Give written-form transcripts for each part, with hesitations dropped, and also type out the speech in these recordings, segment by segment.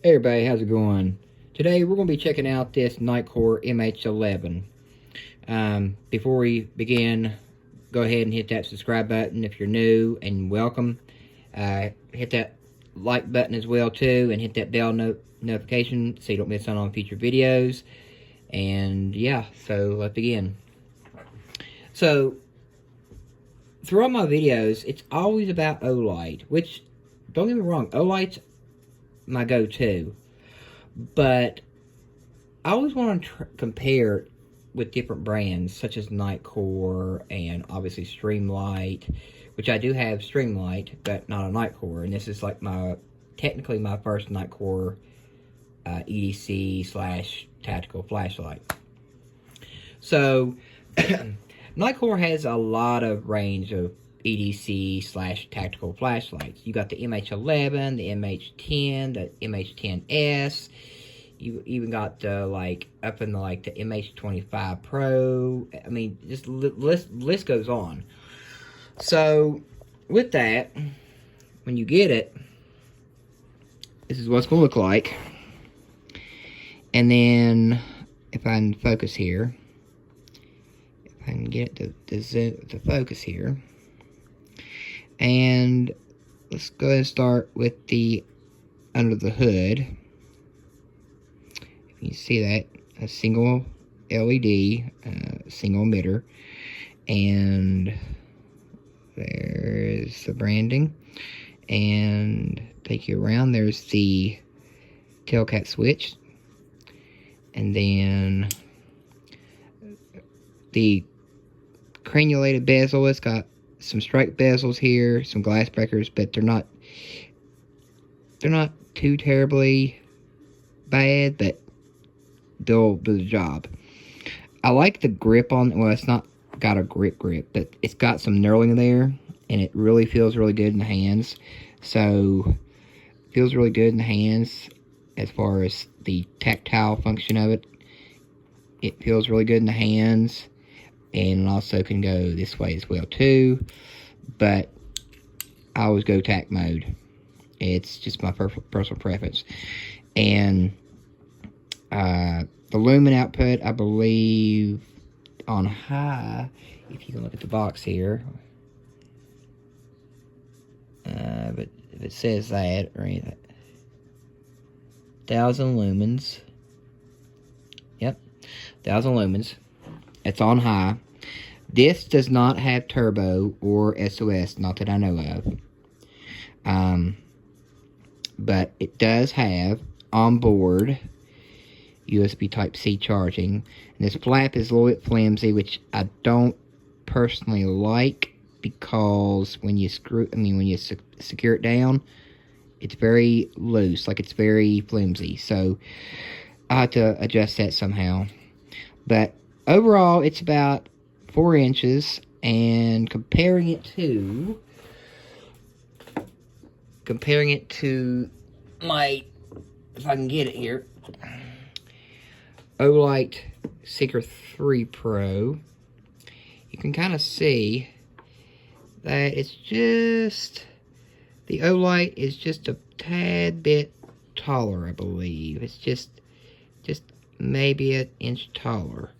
Hey everybody, how's it going? Today we're going to be checking out this Nitecore MH11. Before we begin, go ahead and hit that subscribe button if you're new, and welcome. Hit that like button as well too, and hit that bell notification so you don't miss out on future videos. And yeah, so let's begin. So, throughout my videos, it's always about Olight, which, don't get me wrong, Olight's my go-to. But I always want to compare with different brands, such as Nitecore and obviously Streamlight, which I do have Streamlight, but not a Nitecore. And this is like technically my first Nitecore EDC slash tactical flashlight. So, Nitecore has a lot of range of EDC slash tactical flashlights. You got the MH11, the MH10, the MH10S. You even got the up in the the MH25 Pro. I mean, just list goes on. So with that, when you get it, this is what it's gonna look like. And then if I can focus here, if I can get it to focus here, and let's go ahead and start with the under the hood. You see that, a single LED, single emitter, and there's the branding, and take you around, there's the tail cap switch, and then the crenulated bezel. It's got some strike bezels here, some glass breakers, but they're not too terribly bad, but they'll do the job. I like the grip on, well, it's not got a grip, but it's got some knurling there, and it really feels really good in the hands. So, feels really good in the hands as far as the tactile function of it. It feels really good in the hands, and it also can go this way as well too, but I always go tack mode. It's just my personal preference. And the lumen output, I believe, on high, if you can look at the box here, but if it says that, or anything, 1,000 lumens, yep, 1,000 lumens, it's on high. This does not have turbo or SOS, not that I know of, but it does have onboard USB Type-C charging. And this flap is a little bit flimsy, which I don't personally like, because when you secure it down, it's very loose, like it's very flimsy. So I have to adjust that somehow. But overall, it's about 4 inches, and comparing it to my, if I can get it here, Olight Seeker 3 Pro, you can kind of see that it's just, the Olight is just a tad bit taller, I believe. It's just maybe an inch taller.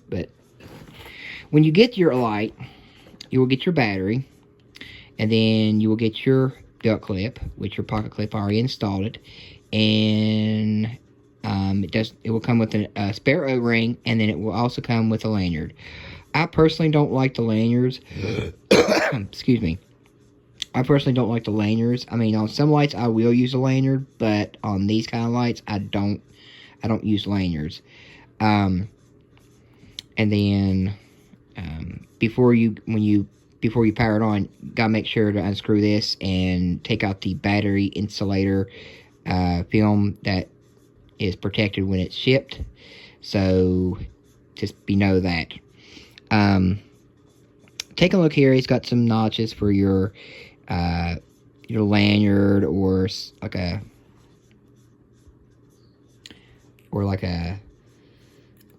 But when you get your Olight, you will get your battery, and then you will get your belt clip, which your pocket clip already installed it, and it will come with a spare O-ring, and then it will also come with a lanyard. I personally don't like the lanyards. Excuse me. I personally don't like the lanyards. I mean, on some lights I will use a lanyard, but on these kind of lights I don't use lanyards. And then before you power it on, you gotta make sure to unscrew this and take out the battery insulator film that is protected when it's shipped. So just know that. Take a look here. He's got some notches for your lanyard, or like a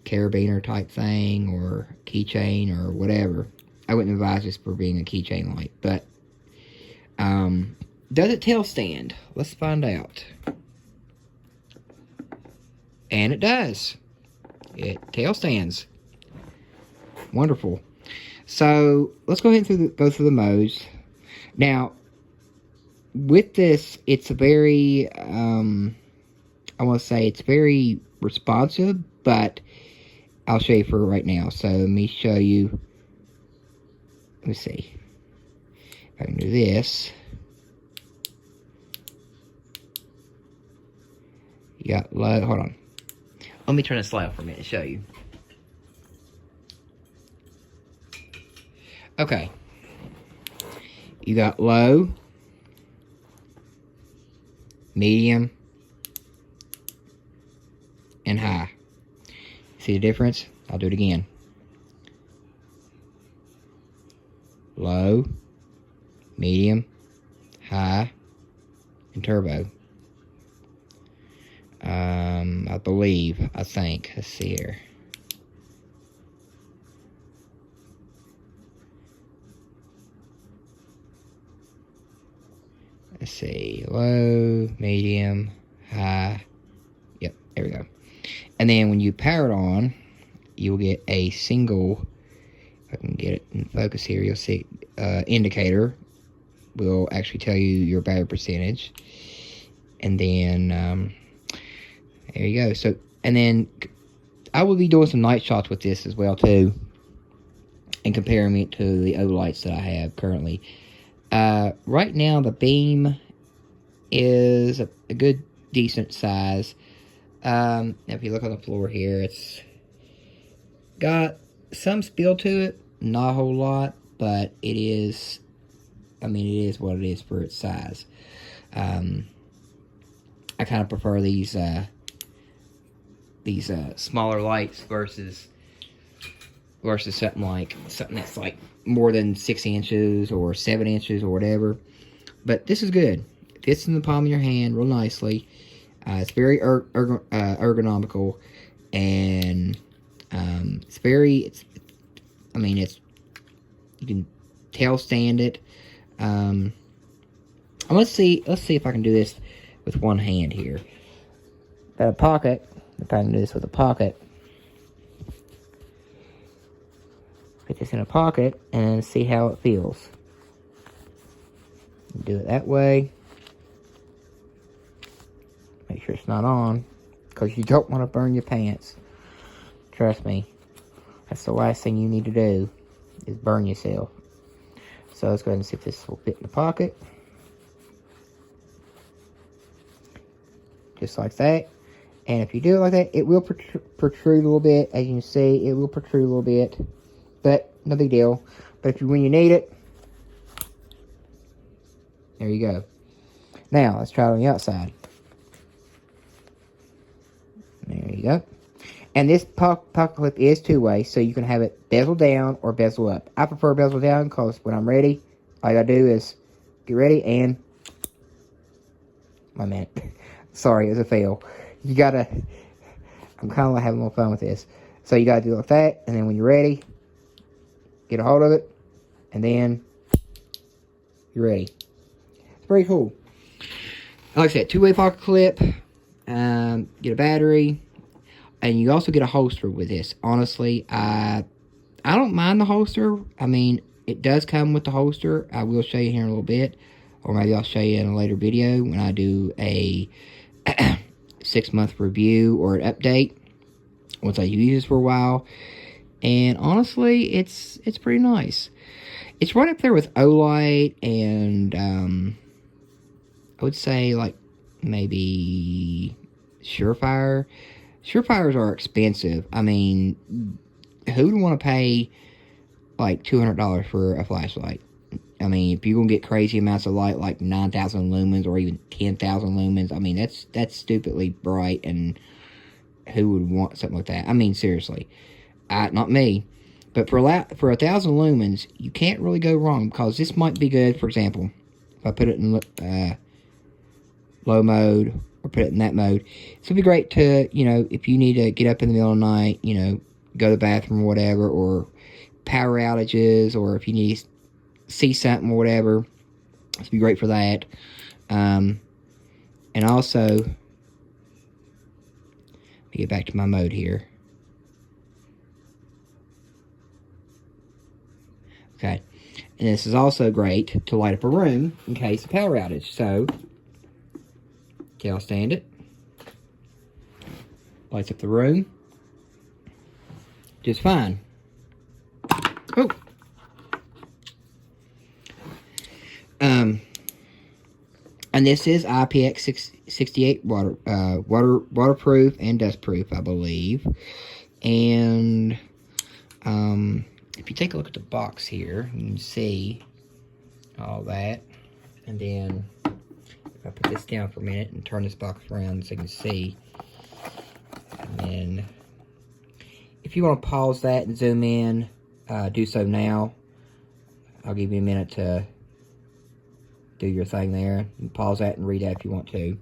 carabiner type thing, or keychain, or whatever. I wouldn't advise this for being a keychain light, but does it tail stand? Let's find out. And it does. It tail stands. Wonderful. So let's go ahead and go through the modes. Now, with this, it's a very, I want to say it's very responsive, but I'll show you for right now. So let me show you. Let me see. If I can do this. You got low. Hold on. Let me turn this light off for a minute to show you. Okay. You got low, medium, and high. See the difference? I'll do it again. Low, medium, high, and turbo. I think. Let's see here. Let's see. Low, medium, high. Yep, there we go. And then when you power it on, you'll get a single, if I can get it in focus here, you'll see indicator will actually tell you your battery percentage. And then there you go. So, and then I will be doing some night shots with this as well too, and comparing it to the Olights that I have currently. Right now the beam is a good decent size. If you look on the floor here, it's got some spill to it, not a whole lot, but it is, I mean, it is what it is for its size. I kind of prefer these smaller lights versus something that's like more than 6 inches or 7 inches or whatever. But this is good. It fits in the palm of your hand real nicely. It's very ergonomical, and you can tail stand it. Let's see if I can do this with one hand here. Got a pocket. If I can do this with a pocket. Put this in a pocket and see how it feels. Do it that way. Make sure it's not on, because you don't want to burn your pants. Trust me. That's the last thing you need to do, is burn yourself. So let's go ahead and see if this will fit in the pocket. Just like that. And if you do it like that, it will protrude a little bit. As you can see, it will protrude a little bit. But no big deal. But when you need it, there you go. Now, let's try it on the outside. There you go. And this pocket clip is two-way, so you can have it bezel down or bezel up. I prefer bezel down because when I'm ready, all I gotta do is get ready and... Wait a minute. Sorry, it was a fail. You gotta... I'm kind of like having a little fun with this. So you gotta do it like that, and then when you're ready, get a hold of it, and then you're ready. It's pretty cool. Like I said, two-way pocket clip. Get a battery, and you also get a holster with this. Honestly, I don't mind the holster. I mean, it does come with the holster. I will show you here in a little bit, or maybe I'll show you in a later video when I do a 6-month review or an update once I use this for a while. And honestly, it's pretty nice. It's right up there with Olight and I would say like maybe Surefire. Surefires are expensive. I mean, who would want to pay like $200 for a flashlight? I mean, if you're gonna get crazy amounts of light, like 9,000 lumens or even 10,000 lumens, I mean that's stupidly bright, and who would want something like that? I mean, seriously, not me. But for 1,000 lumens, you can't really go wrong, because this might be good. For example, if I put it in low mode, or put it in that mode, this would be great to, you know, if you need to get up in the middle of the night, you know, go to the bathroom or whatever, or power outages, or if you need to see something or whatever, this would be great for that. And also, let me get back to my mode here. Okay, and this is also great to light up a room in case of power outage. So, I'll stand it. Lights up the room just fine. Oh. And this is IPX68 waterproof and dustproof, I believe. And if you take a look at the box here, you can see all that. And then if I put this down for a minute and turn this box around so you can see. And then if you want to pause that and zoom in, do so now. I'll give you a minute to do your thing there. You can pause that and read that if you want to.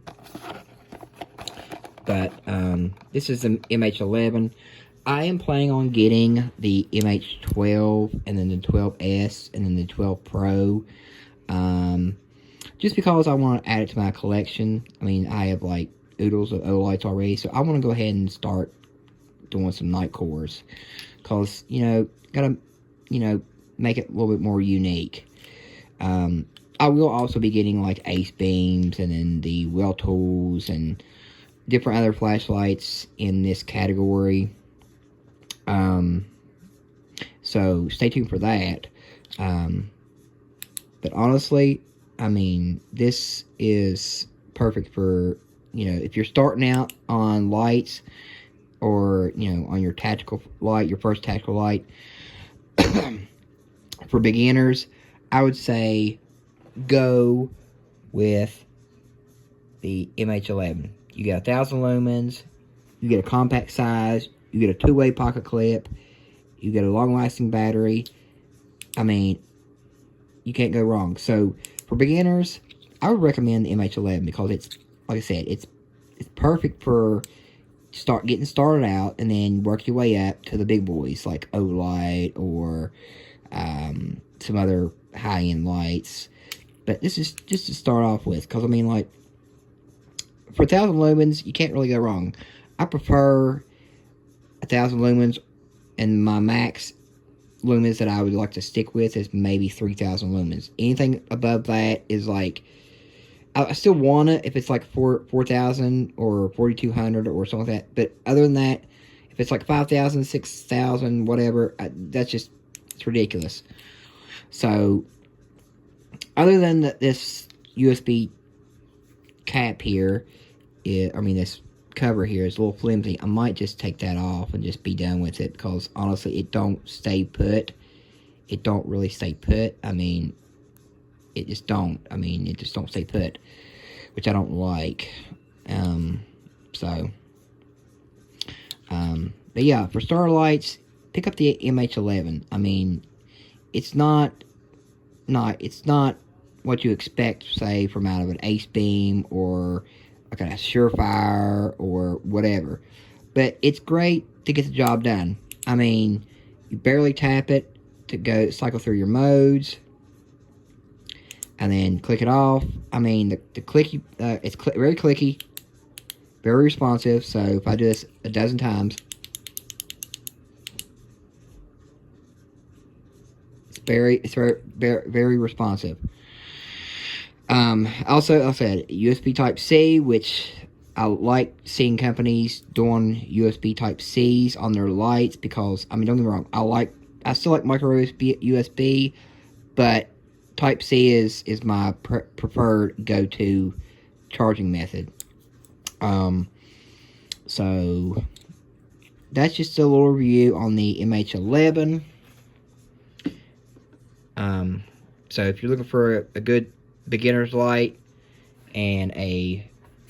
But this is the MH11. I am planning on getting the MH12 and then the 12S and then the 12 Pro. Just because I want to add it to my collection. I mean, I have like oodles of Olights already, so I want to go ahead and start doing some Nitecores. Because, you know, gotta, you know, make it a little bit more unique. I will also be getting like Ace Beams and then the Well Tools and different other flashlights in this category. So stay tuned for that. But honestly, I mean, this is perfect for, you know, if you're starting out on lights or, you know, on your tactical light, your first tactical light. For beginners, I would say go with the MH11. You get 1,000 lumens, you get a compact size, you get a two-way pocket clip, you get a long-lasting battery. I mean, you can't go wrong. So, for beginners, I would recommend the MH11 because it's, like I said, it's perfect for getting started out and then work your way up to the big boys like Olight or some other high-end lights. But this is just to start off with, because I mean, like, for 1,000 lumens, you can't really go wrong. I prefer 1,000 lumens, and my max lumens that I would like to stick with is maybe 3,000 lumens. Anything above that is like, I still want it if it's like 4,000 or 4,200 or something like that. But other than that, if it's like 5,000, 6,000, whatever, that's just, it's ridiculous. So, other than this USB cap here, this cover here is a little flimsy. I might just take that off and just be done with it because honestly, it don't stay put. It don't really stay put. I mean, it just don't. I mean, it just don't stay put, which I don't like. But yeah, for starlights, pick up the MH11. I mean, it's not what you expect, say, from out of an Ace Beam or like a Surefire or whatever. But it's great to get the job done. I mean, you barely tap it to go cycle through your modes, and then click it off. I mean, the clicky, it's very clicky, very responsive. So if I do this a dozen times, it's very responsive. Also, I said USB Type-C, which I like seeing companies doing USB Type-Cs on their lights because, I mean, don't get me wrong, I still like micro USB, but Type-C is my preferred go-to charging method. So that's just a little review on the MH11. So if you're looking for a good beginner's light and a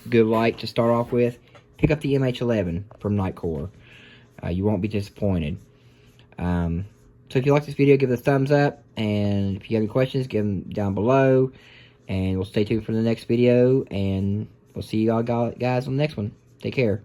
good light to start off with, pick up the MH11 from Nitecore. You won't be disappointed. So if you like this video, give it a thumbs up, and if you have any questions, give them down below, and we'll stay tuned for the next video, and we'll see you all guys on the next one. Take care.